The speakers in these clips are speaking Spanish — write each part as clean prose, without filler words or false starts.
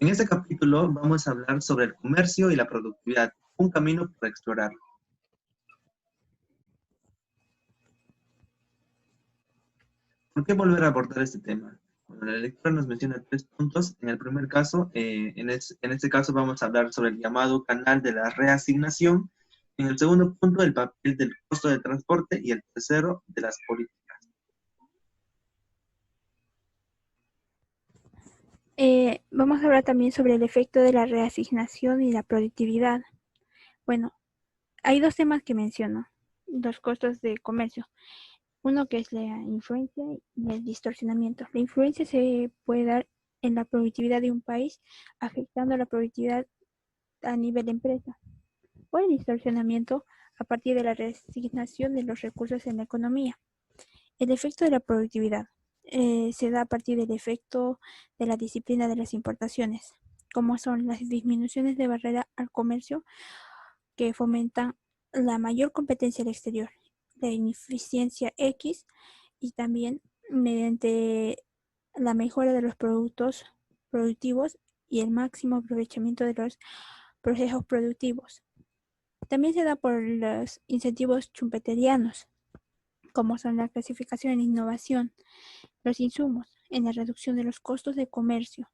En este capítulo vamos a hablar sobre el comercio y la productividad, un camino por explorar. ¿Por qué volver a abordar este tema? Bueno, la lectura nos menciona 3 puntos. En el primer caso, en este caso vamos a hablar sobre el llamado canal de la reasignación. En el segundo punto, el papel del costo de transporte. Y el tercero, de las políticas. Vamos a hablar también sobre el efecto de la reasignación y la productividad. Bueno, hay dos temas que menciono, dos costos de comercio. Uno que es la influencia y el distorsionamiento. La influencia se puede dar en la productividad de un país, afectando la productividad a nivel de empresa. O el distorsionamiento a partir de la reasignación de los recursos en la economía. El efecto de la productividad se da a partir del efecto de la disciplina de las importaciones, como son las disminuciones de barrera al comercio que fomentan la mayor competencia al exterior, la ineficiencia X y también mediante la mejora de los productos productivos y el máximo aprovechamiento de los procesos productivos. También se da por los incentivos schumpeterianos, como son la clasificación en innovación, los insumos, en la reducción de los costos de comercio.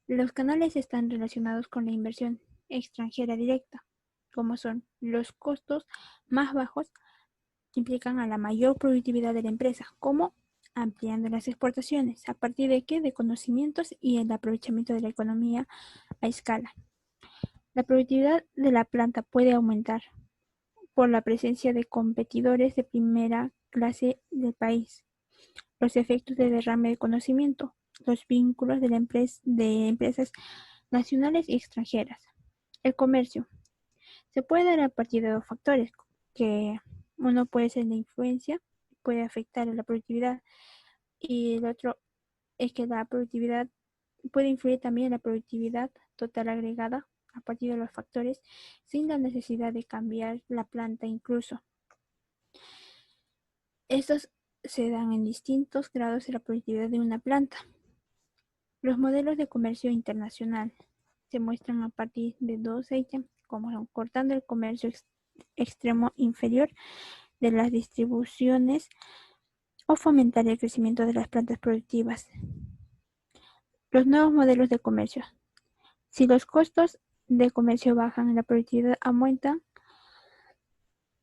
Los canales están relacionados con la inversión extranjera directa, como son los costos más bajos que implican a la mayor productividad de la empresa, como ampliando las exportaciones, ¿a partir de qué? De conocimientos y el aprovechamiento de la economía a escala. La productividad de la planta puede aumentar por la presencia de competidores de primera clase del país, los efectos de derrame de conocimiento, los vínculos de empresas nacionales y extranjeras. El comercio se puede dar a partir de dos factores, que uno puede ser la influencia, puede afectar a la productividad, y el otro es que la productividad puede influir también en la productividad total agregada a partir de los factores sin la necesidad de cambiar la planta incluso. Estos se dan en distintos grados de la productividad de una planta. Los modelos de comercio internacional se muestran a partir de dos ítems, como son cortando el comercio extremo inferior de las distribuciones o fomentar el crecimiento de las plantas productivas. Los nuevos modelos de comercio. Si los costos de comercio bajan y la productividad aumenta,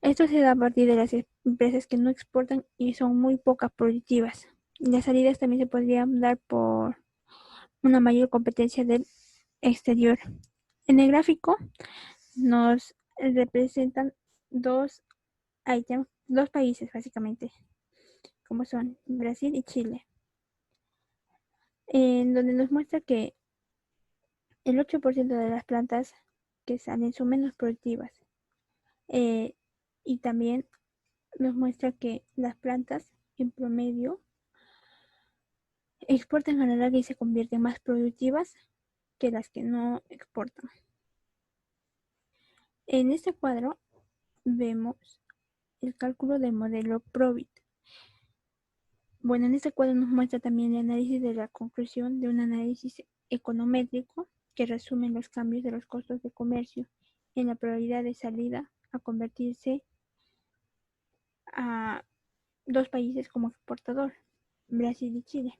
esto se da a partir de las empresas que no exportan y son muy pocas productivas. Las salidas también se podrían dar por una mayor competencia del exterior. En el gráfico nos representan dos países básicamente, como son Brasil y Chile, en donde nos muestra que el 8% de las plantas que salen son menos productivas, y también nos muestra que las plantas en promedio exportan a la larga y se convierten más productivas que las que no exportan. En este cuadro vemos el cálculo del modelo Probit. Bueno, en este cuadro nos muestra también el análisis de la conclusión de un análisis econométrico que resume los cambios de los costos de comercio en la probabilidad de salida a convertirse a dos países como exportador, Brasil y Chile.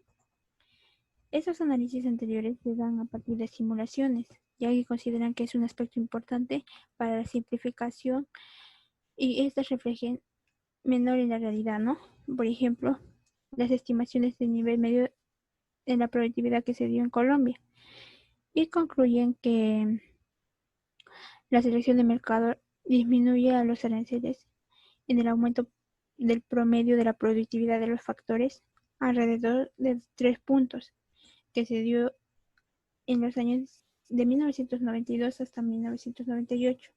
Esos análisis anteriores se dan a partir de simulaciones, ya que consideran que es un aspecto importante para la simplificación y estas reflejen menor en la realidad, ¿no? Por ejemplo, las estimaciones de nivel medio en la productividad que se dio en Colombia y concluyen que la selección de mercado disminuye a los aranceles en el aumento del promedio de la productividad de los factores alrededor de 3 puntos que se dio en los años de 1992 hasta 1998.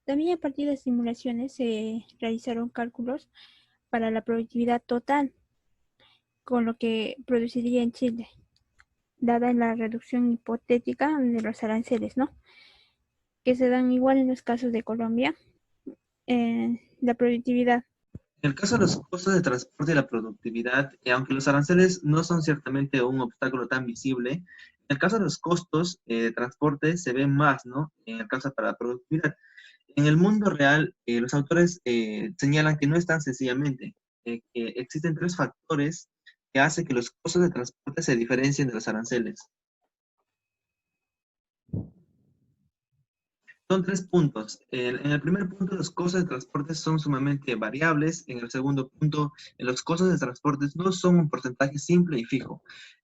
También a partir de simulaciones se realizaron cálculos para la productividad total, con lo que produciría en Chile, dada la reducción hipotética de los aranceles, ¿no? Que se dan igual en los casos de Colombia, la productividad. En el caso de los costos de transporte y la productividad, aunque los aranceles no son ciertamente un obstáculo tan visible, En el caso de los costos de transporte se ve más, ¿no? En el caso para la productividad. En el mundo real, los autores señalan que no es tan sencillamente, que existen tres factores que hacen que los costos de transporte se diferencien de los aranceles. Son tres puntos. En el primer punto, los costos de transporte son sumamente variables. En el segundo punto, los costos de transporte no son un porcentaje simple y fijo.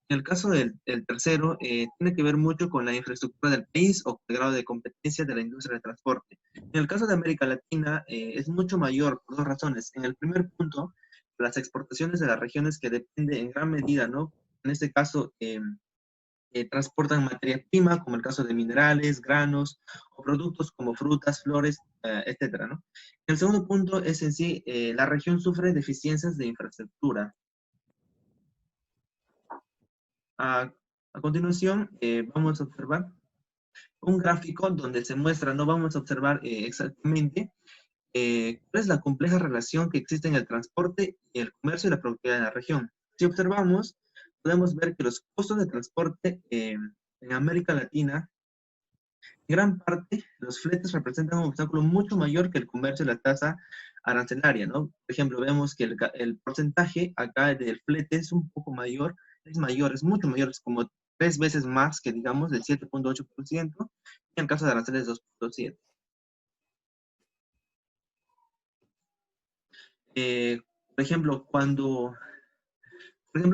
En el caso del tercero, tiene que ver mucho con la infraestructura del país o con el grado de competencia de la industria de transporte. En el caso de América Latina, es mucho mayor por dos razones. En el primer punto, las exportaciones de las regiones que dependen en gran medida, ¿no? En este caso, transportan materia prima, como el caso de minerales, granos, o productos como frutas, flores, etcétera, ¿no? El segundo punto es en sí, la región sufre deficiencias de infraestructura. A, a continuación, vamos a observar un gráfico donde se muestra, no vamos a observar exactamente cuál es la compleja relación que existe en el transporte, el comercio y la productividad de la región. Si observamos, podemos ver que los costos de transporte en América Latina, en gran parte, los fletes representan un obstáculo mucho mayor que el comercio y la tasa arancelaria, ¿no? Por ejemplo, vemos que el porcentaje acá del flete es un poco mayor, es mucho mayor, es como 3 veces más que, digamos, del 7,8%, y en el caso de aranceles 2,7%. Eh, por ejemplo,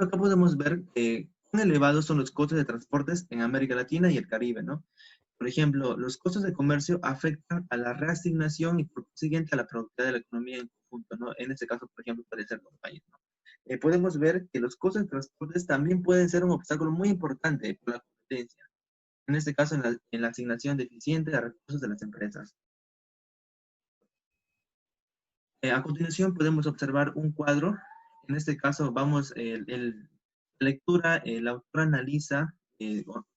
acá podemos ver cuán elevados son los costos de transportes en América Latina y el Caribe, ¿no? Por ejemplo, los costos de comercio afectan a la reasignación y por consiguiente a la productividad de la economía en conjunto, ¿no? En este caso, por ejemplo, puede ser un país, ¿no? Podemos ver que los costos de transportes también pueden ser un obstáculo muy importante por la competencia, en este caso en la asignación deficiente de recursos de las empresas. A continuación podemos observar un cuadro. En este caso vamos, lectura, el autor analiza,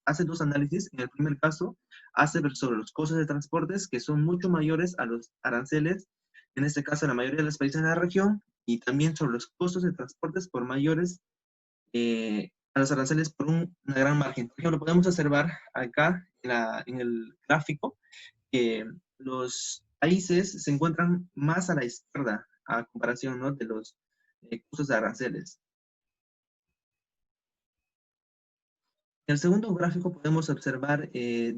hace dos análisis. En el primer caso, hace ver sobre los costos de transportes que son mucho mayores a los aranceles, en este caso en la mayoría de los países de la región, y también sobre los costos de transportes por mayores a los aranceles por una gran margen. Por ejemplo, podemos observar acá en el gráfico que los países se encuentran más a la izquierda a comparación, ¿no?, de los costos de aranceles. En el segundo gráfico podemos observar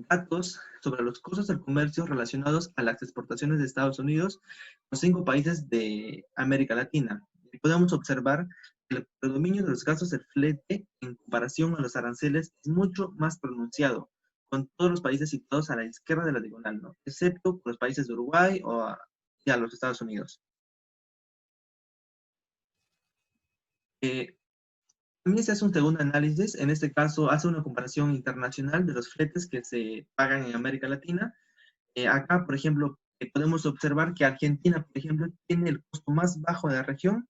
datos sobre los costos del comercio relacionados a las exportaciones de Estados Unidos con 5 países de América Latina. Y podemos observar que el predominio de los gastos del flete en comparación a los aranceles es mucho más pronunciado, con todos los países situados a la izquierda de la diagonal, ¿no?, excepto por los países de Uruguay y a los Estados Unidos. Eh, También se hace un segundo análisis, en este caso hace una comparación internacional de los fletes que se pagan en América Latina. Acá, por ejemplo, podemos observar que Argentina, por ejemplo, tiene el costo más bajo de la región.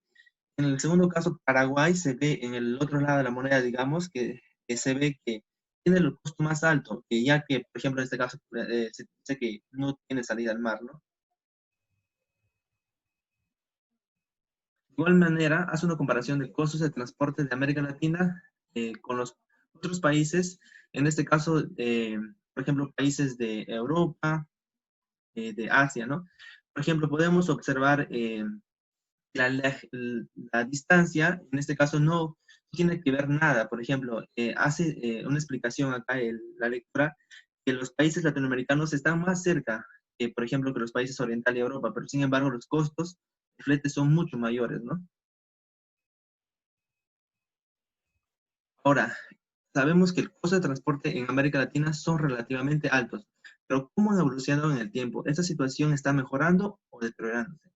En el segundo caso, Paraguay se ve en el otro lado de la moneda, digamos, que se ve que tiene el costo más alto, ya que, por ejemplo, en este caso, se dice que no tiene salida al mar, ¿no? De igual manera, hace una comparación de costos de transporte de América Latina con los otros países, en este caso, por ejemplo, países de Europa, de Asia, ¿no? Por ejemplo, podemos observar la distancia, en este caso no tiene que ver nada. Por ejemplo, hace una explicación acá la lectura, que los países latinoamericanos están más cerca, por ejemplo, que los países orientales y Europa, pero sin embargo los costos de flete son mucho mayores, ¿no? Ahora, sabemos que el costo de transporte en América Latina son relativamente altos, pero ¿cómo han evolucionado en el tiempo? ¿Esta situación está mejorando o deteriorándose?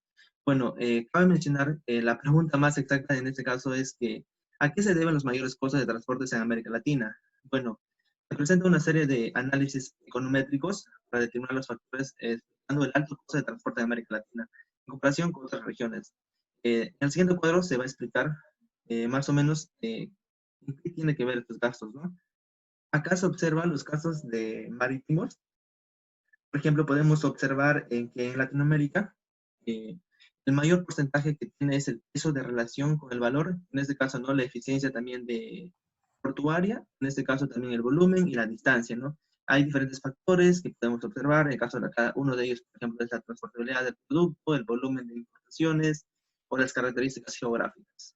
Bueno, cabe mencionar, la pregunta más exacta en este caso es que, ¿a qué se deben los mayores costos de transportes en América Latina? Bueno, se presenta una serie de análisis econométricos para determinar los factores explicando el alto costo de transporte en América Latina en comparación con otras regiones. En el siguiente cuadro se va a explicar más o menos qué tiene que ver estos gastos, ¿no? Acá se observan los casos de marítimos. Por ejemplo, podemos observar que en Latinoamérica eh, el mayor porcentaje que tiene es el peso de relación con el valor, en este caso, ¿no?, la eficiencia también portuaria, en este caso también el volumen y la distancia, ¿no? Hay diferentes factores que podemos observar, en el caso de cada uno de ellos, por ejemplo, es la transportabilidad del producto, el volumen de importaciones o las características geográficas.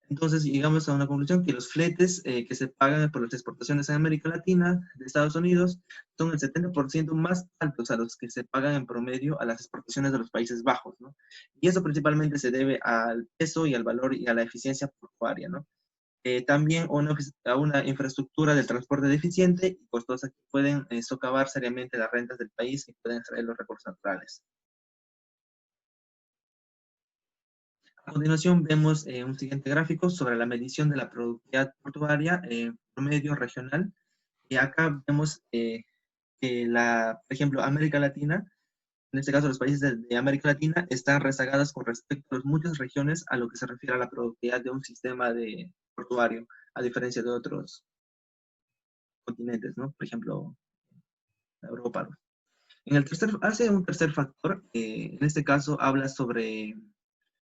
Entonces, llegamos a una conclusión que los fletes que se pagan por las exportaciones en América Latina de Estados Unidos son el 70% más altos a los que se pagan en promedio a las exportaciones de los Países Bajos, ¿no? Y eso principalmente se debe al peso y al valor y a la eficiencia portuaria, ¿no? También a una infraestructura de transporte deficiente y costosa que pueden socavar seriamente las rentas del país y pueden extraer los recursos naturales. A continuación vemos un siguiente gráfico sobre la medición de la productividad portuaria promedio regional. Y acá vemos que, por ejemplo, América Latina, en este caso los países de América Latina, están rezagadas con respecto a muchas regiones a lo que se refiere a la productividad de un sistema de portuario, a diferencia de otros continentes, ¿no? Por ejemplo, Europa. Hace un tercer factor, en este caso habla sobre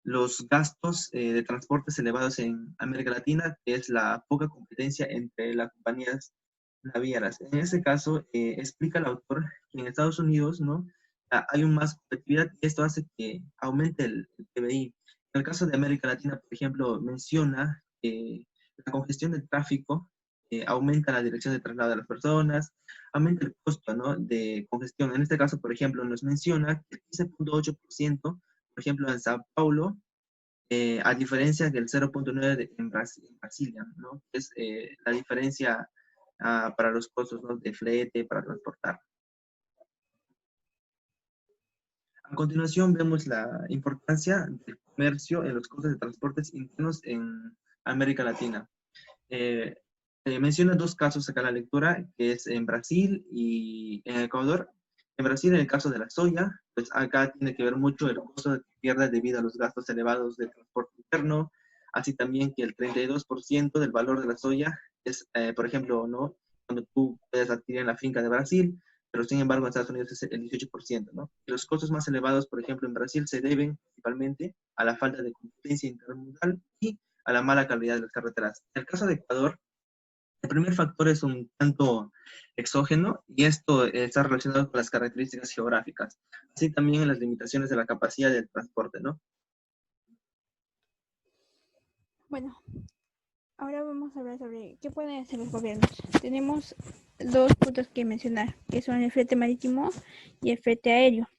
los gastos de transportes elevados en América Latina, que es la poca competencia entre las compañías navieras. En este caso, explica el autor que en Estados Unidos, ¿no? Hay un más competitividad y esto hace que aumente el PBI. En el caso de América Latina, por ejemplo, menciona que la congestión del tráfico aumenta la dirección de traslado de las personas, aumenta el costo, ¿no? De congestión. En este caso, por ejemplo, nos menciona que el 15.8%, por ejemplo, en Sao Paulo, a diferencia del 0.9 en Brasilia, ¿no? Es la diferencia para los costos, ¿no? De flete, para transportar. A continuación vemos la importancia del comercio en los costos de transportes internos en América Latina. Eh, Menciona dos casos acá en la lectura, que es en Brasil y en Ecuador. En Brasil, en el caso de la soya, pues acá tiene que ver mucho el costo que pierde debido a los gastos elevados de transporte interno, así también que el 32% del valor de la soya es, por ejemplo, ¿no? Cuando tú puedes adquirir en la finca de Brasil, pero sin embargo en Estados Unidos es el 18%, ¿no? Y los costos más elevados, por ejemplo, en Brasil se deben principalmente a la falta de competencia intermodal y a la mala calidad de las carreteras. En el caso de Ecuador, el primer factor es un tanto exógeno y esto está relacionado con las características geográficas, así también en las limitaciones de la capacidad del transporte, ¿no? Bueno, ahora vamos a hablar sobre qué pueden hacer los gobiernos. Tenemos dos puntos que mencionar, que son el flete marítimo y el flete aéreo.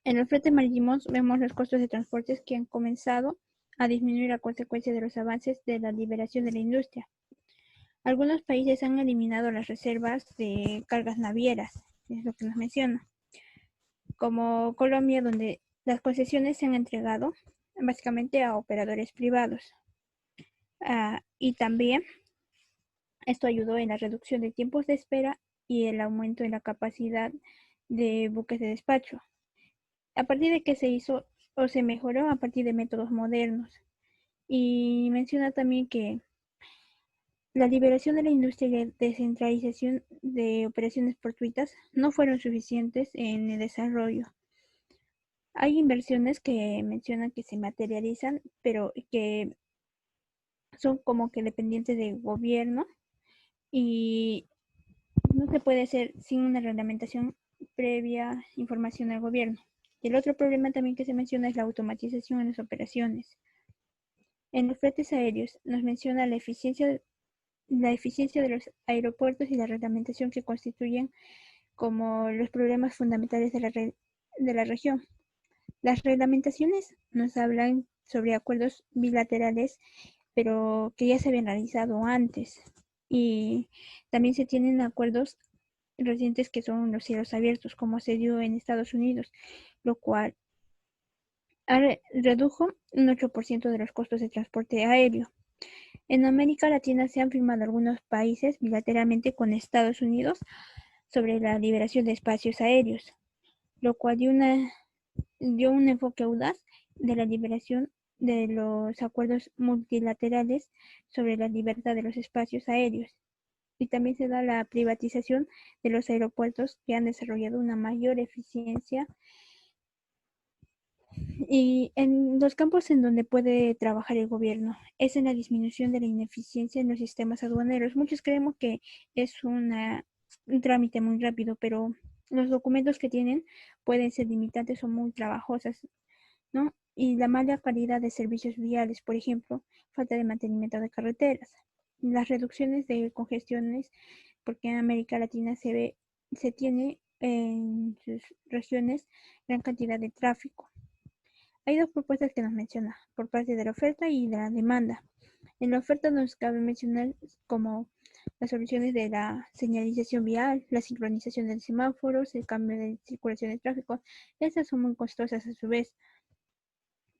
En los fletes marítimos vemos los costos de transportes que han comenzado a disminuir a consecuencia de los avances de la liberación de la industria. Algunos países han eliminado las reservas de cargas navieras, es lo que nos menciona, como Colombia, donde las concesiones se han entregado básicamente a operadores privados. Y también esto ayudó en la reducción de tiempos de espera y el aumento en la capacidad de buques de despacho. A partir de que se hizo o se mejoró a partir de métodos modernos. Y menciona también que la liberación de la industria y la descentralización de operaciones portuarias no fueron suficientes en el desarrollo. Hay inversiones que mencionan que se materializan, pero que son como que dependientes del gobierno y no se puede hacer sin una reglamentación previa información al gobierno. Y el otro problema también que se menciona es la automatización en las operaciones. En los fletes aéreos nos menciona la eficiencia de los aeropuertos y la reglamentación que constituyen como los problemas fundamentales de la región. Las reglamentaciones nos hablan sobre acuerdos bilaterales, pero que ya se habían realizado antes. Y también se tienen acuerdos recientes que son los cielos abiertos, como se dio en Estados Unidos, lo cual redujo un 8% de los costos de transporte aéreo. En América Latina se han firmado algunos países bilateralmente con Estados Unidos sobre la liberación de espacios aéreos, lo cual dio un enfoque audaz de la liberación de los acuerdos multilaterales sobre la libertad de los espacios aéreos. Y también se da la privatización de los aeropuertos que han desarrollado una mayor eficiencia Y en los campos en donde puede trabajar el gobierno es en la disminución de la ineficiencia en los sistemas aduaneros. Muchos creemos que es un trámite muy rápido, pero los documentos que tienen pueden ser limitantes o muy trabajosos, ¿no? Y la mala calidad de servicios viales, por ejemplo, falta de mantenimiento de carreteras, las reducciones de congestiones, porque en América Latina se tiene en sus regiones gran cantidad de tráfico. Hay dos propuestas que nos menciona por parte de la oferta y de la demanda. En la oferta nos cabe mencionar como las soluciones de la señalización vial, la sincronización de semáforos, el cambio de circulación de tráfico. Estas son muy costosas a su vez.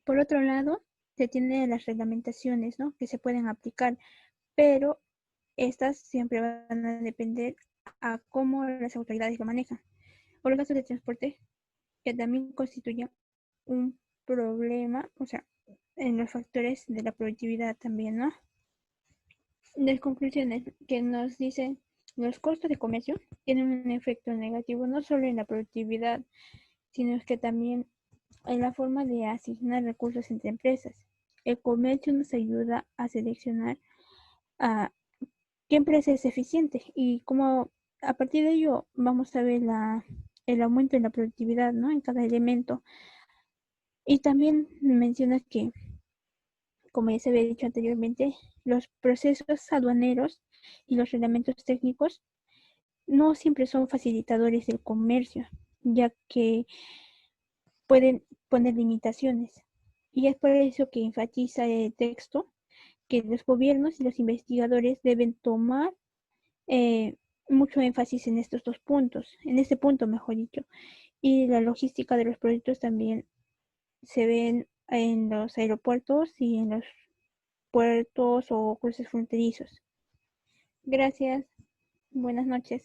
Por otro lado, se tienen las reglamentaciones, ¿no?, que se pueden aplicar, pero estas siempre van a depender a cómo las autoridades lo manejan. O los gastos de transporte, que también constituyen un problema, o sea, en los factores de la productividad también, ¿no? Las conclusiones que nos dicen: los costos de comercio tienen un efecto negativo no solo en la productividad, sino que también en la forma de asignar recursos entre empresas. El comercio nos ayuda a seleccionar a qué empresa es eficiente y cómo a partir de ello vamos a ver el aumento en la productividad, ¿no?, en cada elemento. Y también menciona que, como ya se había dicho anteriormente, los procesos aduaneros y los reglamentos técnicos no siempre son facilitadores del comercio, ya que pueden poner limitaciones. Y es por eso que enfatiza el texto que los gobiernos y los investigadores deben tomar eh, mucho énfasis en estos dos puntos, en este punto mejor dicho, y la logística de los proyectos también se ven en los aeropuertos y en los puertos o cruces fronterizos. Gracias. Buenas noches.